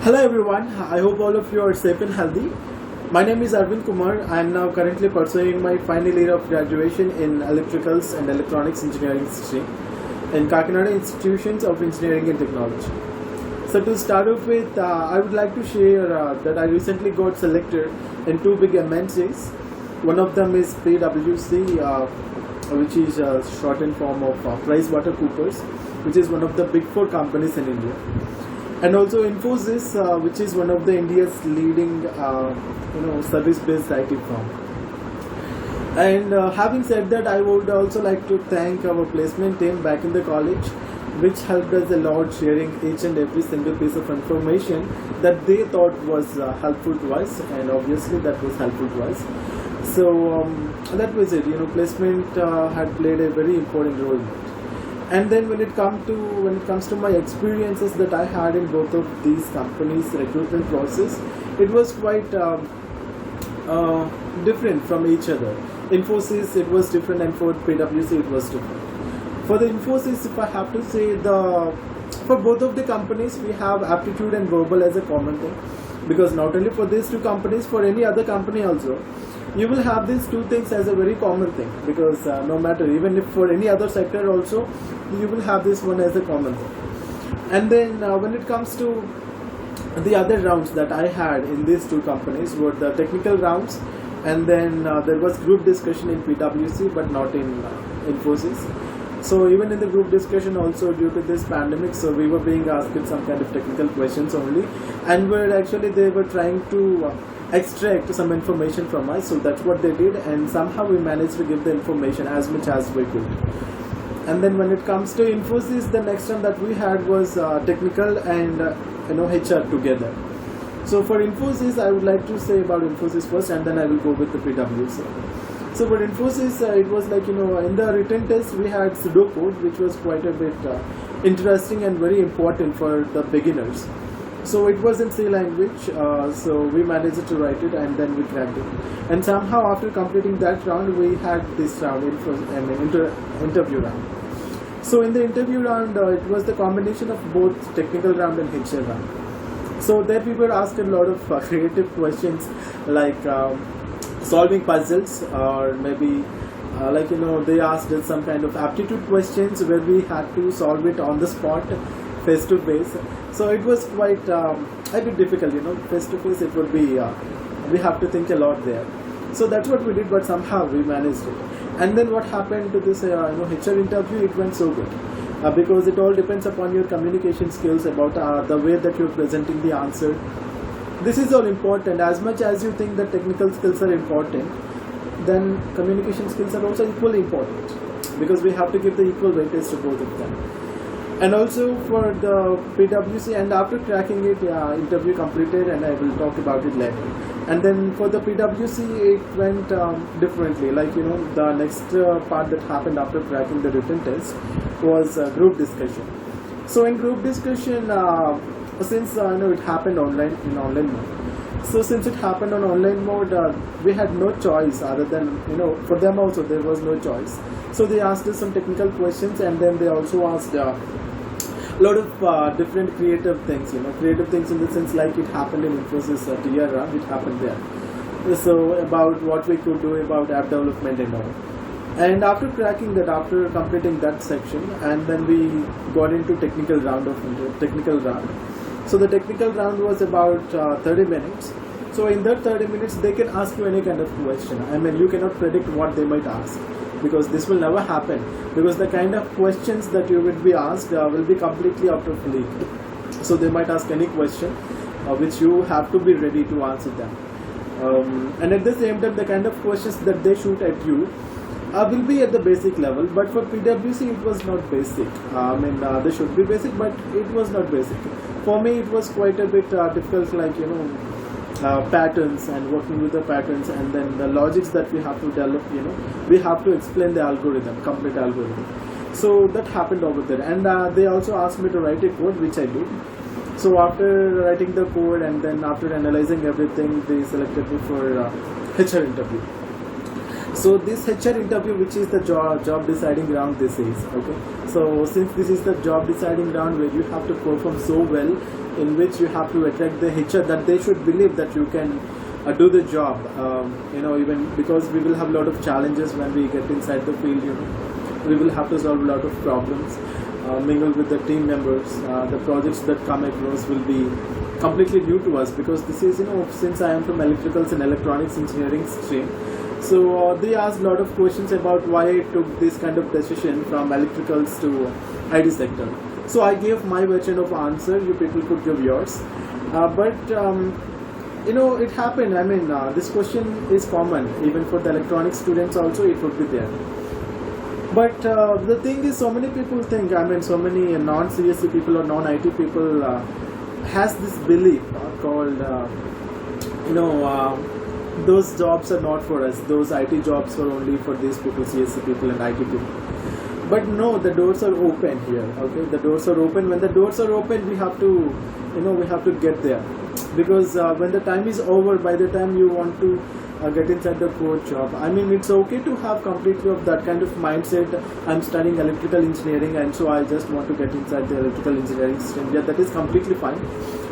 Hello everyone, I hope all of you are safe and healthy. My name is Arvind Kumar. I am now currently pursuing my final year of graduation in Electricals and Electronics Engineering stream in Kakinada Institutions of Engineering and Technology. So to start off with, I would like to share that I recently got selected in two big MNCs. One of them is PwC, which is a shortened form of PricewaterhouseCoopers, which is one of the big four companies in India. And also Infosys, which is one of the India's leading, service-based IT firm. And having said that, I would also like to thank our placement team back in the college, which helped us a lot, sharing each and every single piece of information that they thought was helpful to us, and obviously that was helpful to us. So that was it. Placement had played a very important role in it. And then when it comes to my experiences that I had in both of these companies' recruitment process, it was quite different from each other. Infosys, it was different, and for PwC it was different. For the Infosys, if I have to say, for both of the companies we have aptitude and verbal as a common thing, because not only for these two companies, for any other company also, you will have these two things as a very common thing, because no matter, even if for any other sector also, you will have this one as a common thing. And then when it comes to the other rounds that I had in these two companies were the technical rounds, and then there was group discussion in PwC but not in Infosys. So even in the group discussion also, due to this pandemic, so we were being asked some kind of technical questions only, and they were trying to extract some information from us. So that's what they did, and somehow we managed to give the information as much as we could. And then when it comes to Infosys, the next one that we had was technical and HR together. So for Infosys, I would like to say about Infosys first, and then I will go with the PwC. So for Infosys, it was like, in the written test we had pseudocode, which was quite a bit interesting and very important for the beginners. So it was in C language, so we managed to write it, and then we cracked it. And somehow after completing that round, we had this round, interview round. So in the interview round, it was the combination of both technical round and HR round. So there we were asked a lot of creative questions, like solving puzzles, or maybe they asked us some kind of aptitude questions where we had to solve it on the spot, face to face. So it was quite a bit difficult, face to face. It would be we have to think a lot there. So that's what we did, but somehow we managed it. And then what happened to this HR interview? It went so good because it all depends upon your communication skills, about the way that you're presenting the answer. This is all important. As much as you think that technical skills are important, then communication skills are also equally important, because we have to give the equal weightage to both of them. And also for the PwC, and after cracking it, interview completed, and I will talk about it later. And then for the PwC, it went differently. The next part that happened after cracking the written test was group discussion. So in group discussion, since it happened in online mode. So since it happened on online mode, we had no choice other than, for them also there was no choice. So they asked us some technical questions, and then they also asked a lot of different creative things, creative things in the sense like it happened in Infosys TR round, it happened there. So about what we could do about app development and all. And after cracking that, after completing that section, and then we got into technical round. So the technical round was about 30 minutes. So in that 30 minutes, they can ask you any kind of question. I mean, you cannot predict what they might ask, because this will never happen, because the kind of questions that you will be asked will be completely out of league. So they might ask any question which you have to be ready to answer them. And at the same time, the kind of questions that they shoot at you will be at the basic level, but for PwC it was not basic. They should be basic, but it was not basic. For me, it was quite a bit difficult, patterns and working with the patterns, and then the logics that we have to develop, we have to explain the algorithm, complete algorithm. So that happened over there, and they also asked me to write a code, which I did. So after writing the code, and then after analyzing everything, they selected me for HR interview. So this HR interview, which is the job deciding ground, this is okay. So since this is the job deciding ground where you have to perform so well, in which you have to attract the HR that they should believe that you can do the job, even because we will have a lot of challenges when we get inside the field. We will have to solve a lot of problems, mingle with the team members. The projects that come across will be completely new to us, because this is, since I am from electricals and electronics engineering stream. So they asked a lot of questions about why I took this kind of decision from electricals to IT sector. So I gave my version of answer. You people could give yours, but it happened. I mean, this question is common even for the electronics students. Also, it would be there. But the thing is, so many people think. I mean, so many non-CSE people or non-IT people has this belief called, those jobs are not for us. Those IT jobs are only for these people, CSE people and IT people. But no, the doors are open here. Okay, the doors are open. When the doors are open, we have to, we have to get there, because when the time is over, by the time you want to get inside the core job, I mean, it's okay to have completely of that kind of mindset. I'm studying electrical engineering, and so I just want to get inside the electrical engineering stream. Yeah, that is completely fine.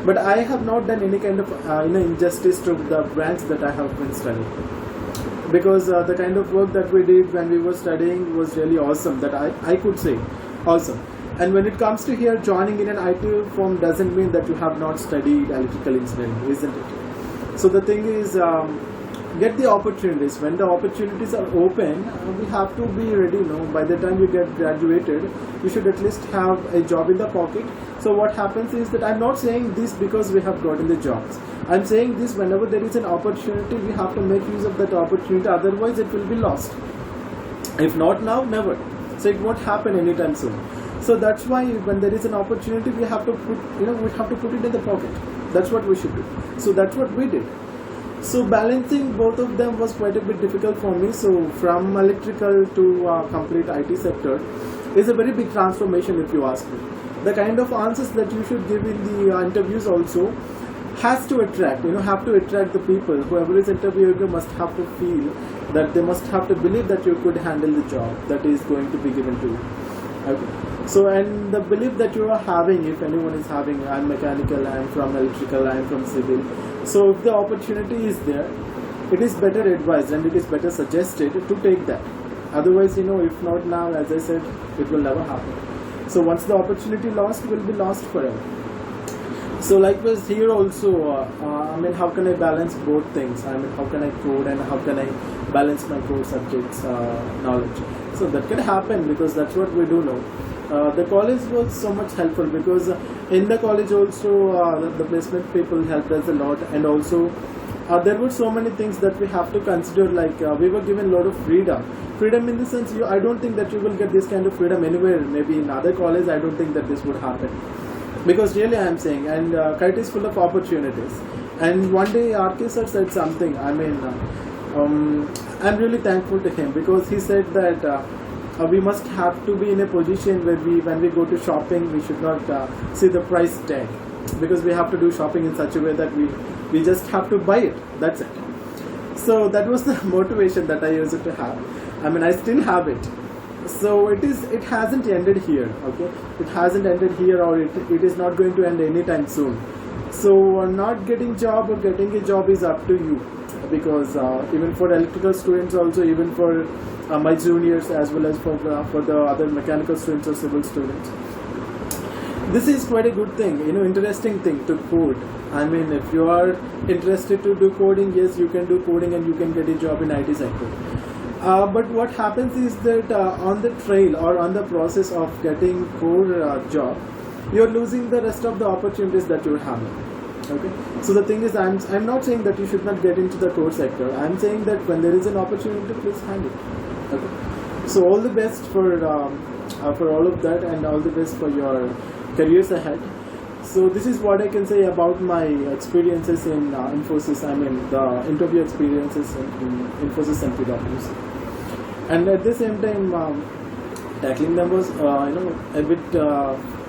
But I have not done any kind of injustice to the branch that I have been studying, because the kind of work that we did when we were studying was really awesome. That I could say awesome. And when it comes to here, joining in an IT firm doesn't mean that you have not studied electrical engineering, isn't it? So the thing is, get the opportunities. When the opportunities are open, we have to be ready. By the time you get graduated, you should at least have a job in the pocket. So what happens is that I'm not saying this because we have gotten the jobs. I'm saying this whenever there is an opportunity, we have to make use of that opportunity. Otherwise, it will be lost. If not now, never. So it won't happen anytime soon. So that's why when there is an opportunity, we have to put, we have to put it in the pocket. That's what we should do. So that's what we did. So balancing both of them was quite a bit difficult for me. So from electrical to complete IT sector is a very big transformation, if you ask me. The kind of answers that you should give in the interviews also has to attract, have to attract the people. Whoever is interviewing you must have to feel that they must have to believe that you could handle the job that is going to be given to you. Okay. So, and the belief that you are having, if anyone is having, I'm mechanical, I'm from electrical, I'm from civil. So if the opportunity is there, it is better advised and it is better suggested to take that. Otherwise, if not now, as I said, it will never happen. So once the opportunity lost, will be lost forever. So likewise here also, how can I balance both things? How can I code and how can I balance my core subjects knowledge? So that can happen because that's what we do now. The college was so much helpful because in the college also the placement people helped us a lot, and also there were so many things that we have to consider, like we were given a lot of freedom in the sense, I don't think that you will get this kind of freedom anywhere. Maybe in other colleges I don't think that this would happen, because really I am saying, and KIT is full of opportunities. And one day RK sir said something, I'm really thankful to him, because he said that we must have to be in a position where when we go to shopping, we should not see the price tag, because we have to do shopping in such a way that we just have to buy it, that's it. So that was the motivation that I used to have. I still have it. So it hasn't ended here, okay? It hasn't ended here, or it is not going to end anytime soon. So not getting job or getting a job is up to you, because even for electrical students also, even for my juniors as well as for the other mechanical students or civil students, this is quite a good thing, interesting thing to code. If you are interested to do coding, yes, you can do coding and you can get a job in IT sector. But what happens is that on the trail or on the process of getting core job, you're losing the rest of the opportunities that you're having. Okay. So the thing is, I'm not saying that you should not get into the core sector. I'm saying that when there is an opportunity, please handle it. Okay. So all the best for all of that, and all the best for your careers ahead. So this is what I can say about my experiences in Infosys. The interview experiences in Infosys and PwC. And at the same time, tackling them was a bit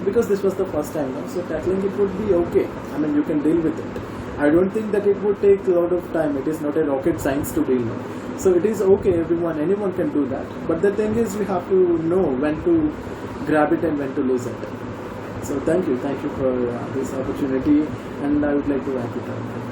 because this was the first time. So tackling it would be okay. You can deal with it. I don't think that it would take a lot of time. It is not a rocket science to deal with. So it is okay, anyone can do that. But the thing is, we have to know when to grab it and when to lose it. So thank you for this opportunity, and I would like to wrap it up.